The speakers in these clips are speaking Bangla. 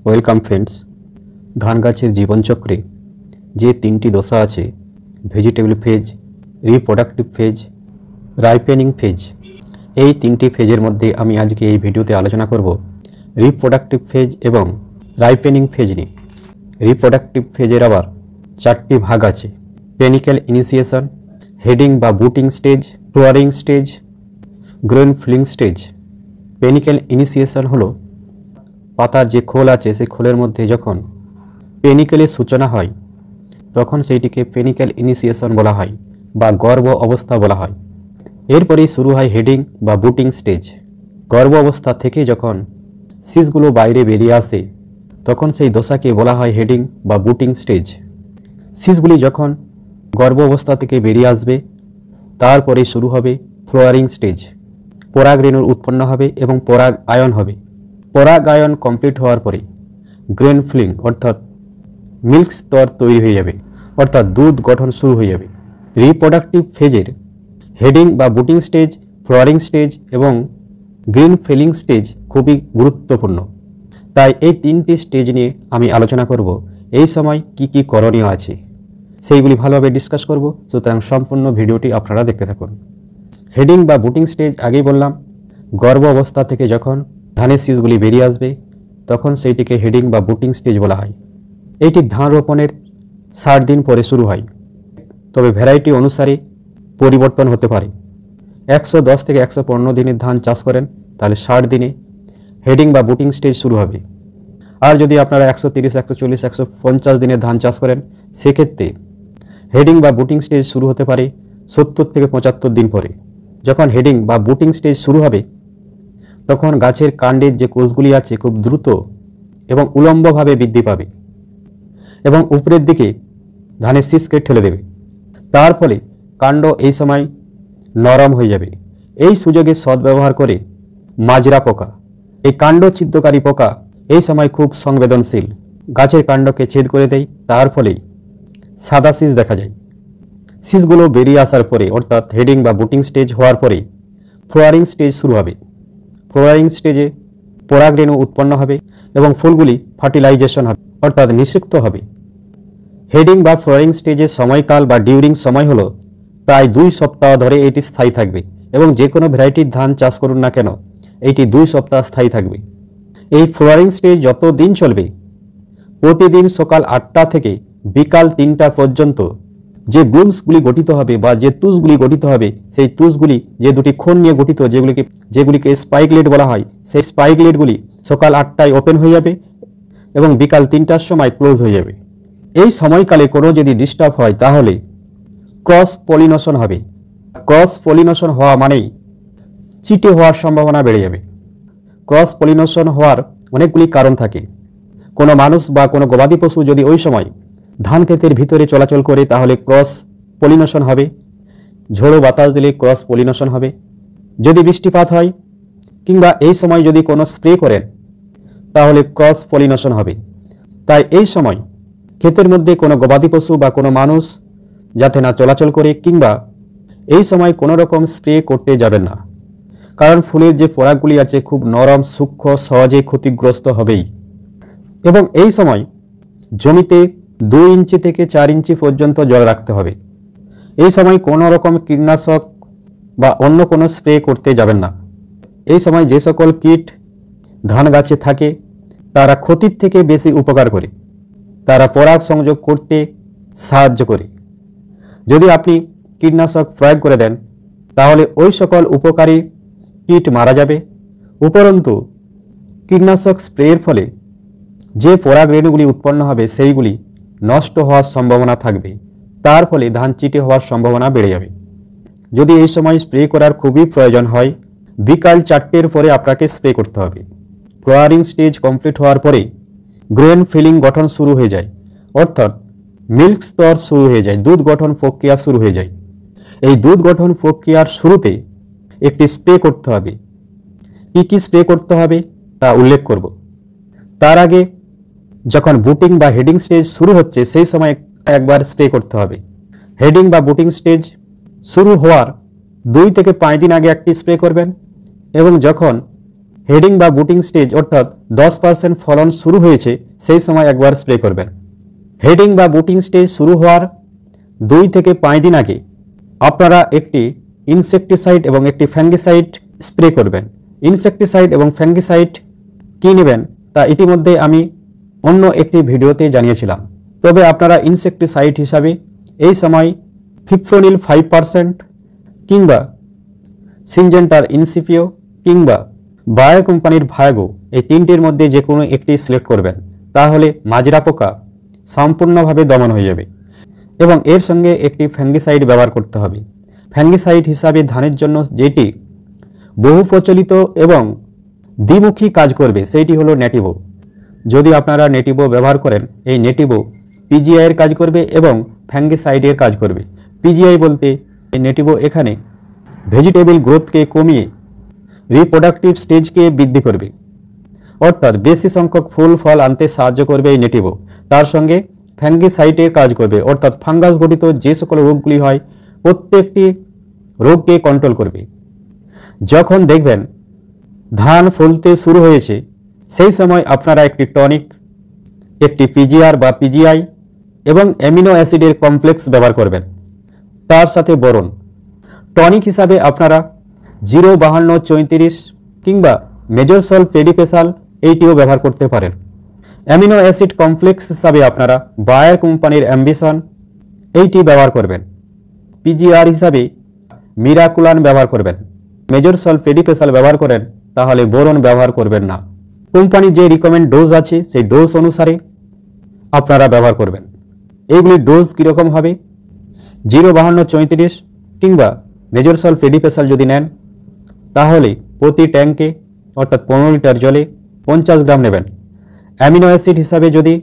Welcome friends. ধান গাছের জীবনচক্রে যে তিনটি দশা আছে, vegetable phase, reproductive phase, ripening phase, এই তিনটি ফেজের মধ্যে আমি আজকে এই ভিডিওতে আলোচনা করব রিপ্রোডাক্টিভ ফেজ এবং রাইপেনিং ফেজ নিয়ে। রিপ্রোডাক্টিভ ফেজের আবার চারটি ভাগ আছে: পেনিক্যাল ইনিশিয়েশন, হেডিং বা booting stage, flowering stage, grain filling stage. Panicle initiation হলো পাতার যে খোল আছে সেই খোলের মধ্যে যখন পেনিক্যালের সূচনা হয় তখন সেইটিকে পেনিক্যাল ইনিশিয়েশন বলা হয় বা গর্ভ অবস্থা বলা হয়। এরপরেই শুরু হয় হেডিং বা বুটিং স্টেজ। গর্ভ অবস্থা থেকে যখন সিসগুলো বাইরে বেরিয়ে আসে তখন সেই দশাকে বলা হয় হেডিং বা বুটিং স্টেজ। সিসগুলি যখন গর্ভ অবস্থা থেকে বেরিয়ে আসবে তারপরে শুরু হবে ফ্লোয়ারিং স্টেজ। পরাগ রেণুর উৎপন্ন হবে এবং পরাগ আয়ন হবে। পরাগ আয়ন কমপ্লিট হওয়ার পরে গ্রেন ফিলিং অর্থাৎ মিল্ক স্তর তৈরি হয়ে যাবে, অর্থাৎ দুধ গঠন শুরু হয়ে যাবে। রিপ্রোডাক্টিভ ফেজের হেডিং বা বুটিং স্টেজ, ফ্লোয়ারিং স্টেজ এবং গ্রিন ফিলিং স্টেজ খুবই গুরুত্বপূর্ণ। তাই এই তিনটি স্টেজ নিয়ে আমি আলোচনা করব। এই সময় কি কি করণীয় আছে সেইগুলি ভালোভাবে ডিসকাস করব, সুতরাং সম্পূর্ণ ভিডিওটি আপনারা দেখতে থাকুন। হেডিং বা বুটিং স্টেজ আগেই বললাম, গর্ভ অবস্থা থেকে যখন ধানের শীষগুলি বেরিয়ে আসবে তখন সেইটিকে হেডিং বা বুটিং স্টেজ বলা হয়। এইটি ধান রোপণের 60 দিন পরে শুরু হয়, তবে ভ্যারাইটি অনুসারে পরিবর্তন হতে পারে। 110 থেকে 115 দিনের ধান চাষ করেন তাহলে 60 দিনে হেডিং বা বুটিং স্টেজ শুরু হবে। আর যদি আপনারা 130, 140, 150 দিনের ধান চাষ করেন সেক্ষেত্রে হেডিং বা বুটিং স্টেজ শুরু হতে পারে 70 থেকে 75 দিন পরে। যখন হেডিং বা বুটিং স্টেজ শুরু হবে তখন গাছের কাণ্ডের যে কোষগুলি আছে খুব দ্রুত এবং উলম্বভাবে বৃদ্ধি পাবে এবং উপরের দিকে ধানের শীষকে ঠেলে দেবে। তার ফলে কাণ্ড এই সময় নরম হয়ে যাবে। এই সুযোগে সদ্ব্যবহার করে মাজরা পোকা, এই কাণ্ড ছিদ্রকারী পোকা এই সময় খুব সংবেদনশীল, গাছের কাণ্ডকে ছেদ করে দেয়। তার ফলে সাদা শীষ দেখা যায়। শীষগুলো বেরিয়ে আসার পরে অর্থাৎ হেডিং বা বুটিং স্টেজ হওয়ার পরে ফ্লোয়ারিং স্টেজ শুরু হবে। ফ্লোয়ারিং স্টেজে পরাগ রেণু উৎপন্ন হবে এবং ফুলগুলি ফার্টিলাইজেশন হবে অর্থাৎ নিষিক্ত হবে। হেডিং বা ফ্লোয়ারিং স্টেজের সময়কাল বা ডিউরিং সময় হলো প্রায় 2 সপ্তাহ ধরে এটি স্থায়ী থাকবে এবং যে কোনো ভ্যারাইটির ধান চাষ করুন না কেন এইটি 2 সপ্তাহ স্থায়ী থাকবে। এই ফ্লোয়ারিং স্টেজ যত দিন চলবে প্রতিদিন সকাল 8টা থেকে বিকাল 3টা পর্যন্ত যে গ্লুমসগুলি গঠিত হবে বা যে তুষগুলি গঠিত হবে সেই তুষগুলি যে দুটি কোণ নিয়ে গঠিত যেগুলিকে স্পাইকলেট বলা হয়, সেই স্পাইকলেটগুলি সকাল 8টায় ওপেন হয়ে যাবে এবং বিকাল 3টার সময় ক্লোজ হয়ে যাবে। এই সময়কালে কোনো যদি ডিস্টার্ব হয় তাহলে ক্রস পলিনেশন হবে। ক্রস পলিনেশন হওয়া মানেই চিটে হওয়ার সম্ভাবনা বেড়ে যাবে। ক্রস পলিনেশন হওয়ার অনেকগুলি কারণ থাকে। কোনো মানুষ বা কোনো গবাদি পশু যদি ওই সময় ধান ক্ষেতের ভিতরে চলাচল করে তাহলে ক্রস পলিনেশন হবে। ঝোড়ো বাতাস দিলে ক্রস পলিনেশন হবে। যদি বৃষ্টিপাত হয় কিংবা এই সময় যদি কোনো স্প্রে করেন তাহলে ক্রস পলিনেশন হবে। তাই এই সময় ক্ষেতের মধ্যে কোনো গবাদি পশু বা কোনো মানুষ যাতে না চলাচল করে কিংবা এই সময় কোনো রকম স্প্রে করতে যাবেন না, কারণ ফুলের যে পরাগগুলি আছে খুব নরম, সূক্ষ্ম, সহজে ক্ষতিগ্রস্ত হবেই। এবং এই সময় জমিতে 2 ইঞ্চি থেকে 4 ইঞ্চি পর্যন্ত জল রাখতে হবে। এই সময় কোনো রকম কীটনাশক বা অন্য কোনো স্প্রে করতে যাবেন না। এই সময় যে সকল কীট ধান গাছে থাকে তারা ক্ষতির থেকে বেশি উপকার করে, তারা পরাগ সংযোগ করতে সাহায্য করে। যদি আপনি কীটনাশক প্রয়োগ করে দেন তাহলে ওই সকল উপকারী কীট মারা যাবে। উপরন্তু কীটনাশক স্প্রের ফলে যে পরাগ রেণুগুলি উৎপন্ন হবে সেইগুলি নষ্ট হওয়ার সম্ভাবনা থাকবে। তার ফলে ধান চিটে হওয়ার সম্ভাবনা বেড়ে যাবে। যদি এই সময় স্প্রে করার খুবই প্রয়োজন হয় বিকাল 4টের পরে আপনাকে স্প্রে করতে হবে। ফ্লোয়ারিং স্টেজ কমপ্লিট হওয়ার পরে গ্রেন ফিলিং গঠন শুরু হয়ে যায়, অর্থাৎ মিল্ক স্তর শুরু হয়ে যায়, দুধ গঠন প্রক্রিয়া শুরু হয়ে যায়। এই দুধ গঠন প্রক্রিয়ার শুরুতে একটি স্প্রে করতে হবে। কি স্প্রে করতে হবে তা উল্লেখ করব। তার আগে যখন বুটিং বা হেডিং স্টেজ শুরু হচ্ছে সেই সময় একবার স্প্রে করতে হবে। হেডিং বা বুটিং স্টেজ শুরু হওয়ার 2 থেকে 5 দিন আগে একটি স্প্রে করবেন এবং যখন হেডিং বা বুটিং স্টেজ অর্থাৎ 10% ফলন শুরু হয়েছে সেই সময় একবার স্প্রে করবেন। হেডিং বা বুটিং স্টেজ শুরু হওয়ার 2 থেকে 5 দিন আগে আপনারা একটি ইনসেকটিসাইড এবং একটি ফ্যাঙ্গিসাইড স্প্রে করবেন। ইনসেকটিসাইড এবং ফ্যাঙ্গিসাইড কী নেবেন তা ইতিমধ্যে আমি অন্য একটি ভিডিওতে জানিয়েছিলাম। তবে আপনারা ইনসেকটিসাইড হিসাবে এই সময় ফিপ্রোনিল 5% কিংবা সিনজেন্টার ইনসিপিও কিংবা বায়ার কোম্পানির ভায়াগো এই তিনটির মধ্যে যে কোনো একটি সিলেক্ট করবেন, তাহলে মাজরা পোকা সম্পূর্ণভাবে দমন হয়ে যাবে। এবং এর সঙ্গে একটি ফ্যাঙ্গিসাইড ব্যবহার করতে হবে। ফ্যাঙ্গিসাইড হিসাবে ধানের জন্য যেটি বহু প্রচলিত এবং দ্বিমুখী কাজ করবে সেইটি হলো নেটিভো। যদি আপনারা নেটিভো ব্যবহার করেন, এই নেটিভো পিজিআই এর কাজ করবে এবং ফ্যাঙ্গিসাইডের কাজ করবে। পিজিআই বলতে এই নেটিভো এখানে ভেজিটেবল গ্রোথকে কমিয়ে রিপ্রোডাক্টিভ স্টেজকে বৃদ্ধি করবে, অর্থাৎ বেশি সংখ্যক ফুল ফল আনতে সাহায্য করবে এই নেটিভো। তার সঙ্গে ফ্যাঙ্গিসাইডের কাজ করবে, অর্থাৎ ফাঙ্গাস ঘটিত যে সকল রোগগুলি হয় প্রত্যেকটি রোগকে কন্ট্রোল করবে। যখন দেখবেন ধান ফলতে শুরু হয়েছে সেই সময় আপনারা একটি টনিক, একটি পিজিআর বা পিজিআই এবং অ্যামিনো অ্যাসিডের কমপ্লেক্স ব্যবহার করবেন, তার সাথে বোরন। টনিক হিসাবে আপনারা 05234 কিংবা মেজরসল পেডিপেসাল এইটিও ব্যবহার করতে পারেন। অ্যামিনো অ্যাসিড কমপ্লেক্স হিসাবে আপনারা বায়ার কোম্পানির অ্যাম্বিশন এইটি ব্যবহার করবেন। পিজিআর হিসাবে মিরাকুলান ব্যবহার করবেন। মেজরসল পেডিপেসাল ব্যবহার করেন তাহলে বোরন ব্যবহার করবেন না। কোম্পানি যে রিকমেন্ড ডোজ আছে সেই ডোজ অনুসারে আপনারা ব্যবহার করবেন। এইগুলির ডোজ কীরকম হবে? 05234 কিংবা মেজরসল পেডিপেসাল যদি নেন তাহলে প্রতি ট্যাঙ্কে অর্থাৎ 15 লিটার জলে 50 গ্রাম নেবেন। অ্যামিনো অ্যাসিড হিসাবে যদি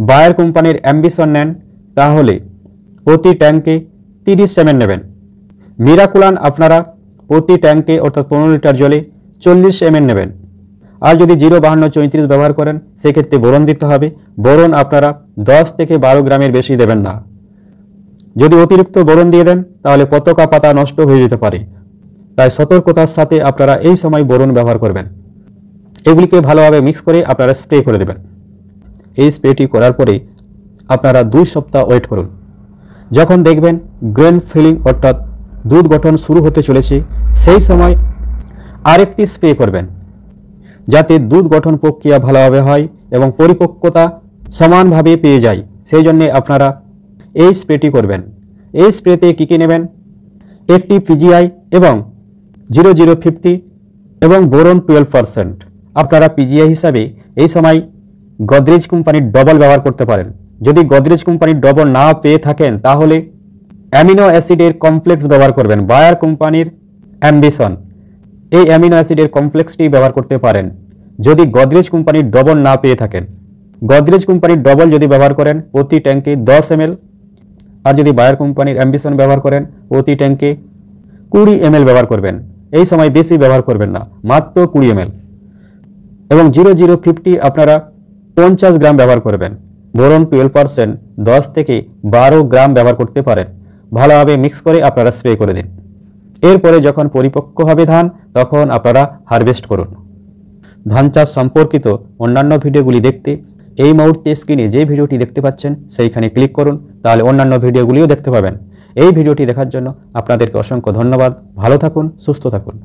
বায়ার কোম্পানির অ্যাম্বিশন নেন তাহলে প্রতি ট্যাঙ্কে 30 ml নেবেন। মিরাকুলান আপনারা প্রতি ট্যাঙ্কে অর্থাৎ 15 লিটার জলে 40 ml নেবেন। আর যদি 05234 ব্যবহার করেন সেক্ষেত্রে বোরন দিতে হবে। বোরন আপনারা 10 থেকে 12 গ্রামের বেশি দেবেন না। যদি অতিরিক্ত বোরন দিয়ে দেন তাহলে পতাকা পাতা নষ্ট হয়ে যেতে পারে, তাই সতর্কতার সাথে আপনারা এই সময় বোরন ব্যবহার করবেন। এগুলিকে ভালোভাবে মিক্স করে আপনারা স্প্রে করে দেবেন। এই স্প্রেটি করার পরে আপনারা 2 সপ্তাহ ওয়েট করুন। যখন দেখবেন গ্রেন ফিলিং অর্থাৎ দুধ গঠন শুরু হতে চলেছে সেই সময় আরেকটি স্প্রে করবেন, যাতে দুধ গঠন প্রক্রিয়া ভালোভাবে হয় এবং পরিপক্কতা সমানভাবে পেয়ে যায়। সেই জন্য আপনারা এই স্প্রেটি করবেন। এই স্প্রেতে কী কী নেবেন? একটি পিজিআই এবং 0050 এবং বোরন 12%। আপনারা পিজিআই হিসাবে এই সময় গোদরেজ কোম্পানির ডবল ব্যবহার করতে পারেন। যদি গোদরেজ কোম্পানির ডবল না পেয়ে থাকেন তাহলে অ্যামিনো অ্যাসিডের কমপ্লেক্স ব্যবহার করবেন, বায়ার কোম্পানির অ্যাম্বিশন। এই অ্যামিনো অ্যাসিডের কমপ্লেক্সটি ব্যবহার করতে পারেন যদি গোদরেজ কোম্পানির ডবল না পেয়ে থাকেন। গোদরেজ কোম্পানির ডবল যদি ব্যবহার করেন প্রতি ট্যাঙ্কে 10 ml, আর যদি বায়ার কোম্পানির অ্যাম্বিশন ব্যবহার করেন প্রতি ট্যাঙ্কে 20 ml ব্যবহার করবেন। এই সময় বেশি ব্যবহার করবেন না, মাত্র 20 ml। এবং 0050 আপনারা 50 গ্রাম ব্যবহার করবেন। বোরন 12% 10 থেকে 12 গ্রাম ব্যবহার করতে পারেন। ভালোভাবে মিক্স করে আপনারা স্প্রে করে দিন। এরপরে যখন পরিপক্ক হবে ধান তখন আপনারা হারভেস্ট করুন। ধান চাষ সম্পর্কিত অন্যান্য ভিডিওগুলি দেখতে এই মুহূর্তে স্ক্রিনে যে ভিডিওটি দেখতে পাচ্ছেন সেইখানে ক্লিক করুন, তাহলে অন্যান্য ভিডিওগুলিও দেখতে পাবেন। এই ভিডিওটি দেখার জন্য আপনাদেরকে অসংখ্য ধন্যবাদ। ভালো থাকুন, সুস্থ থাকুন।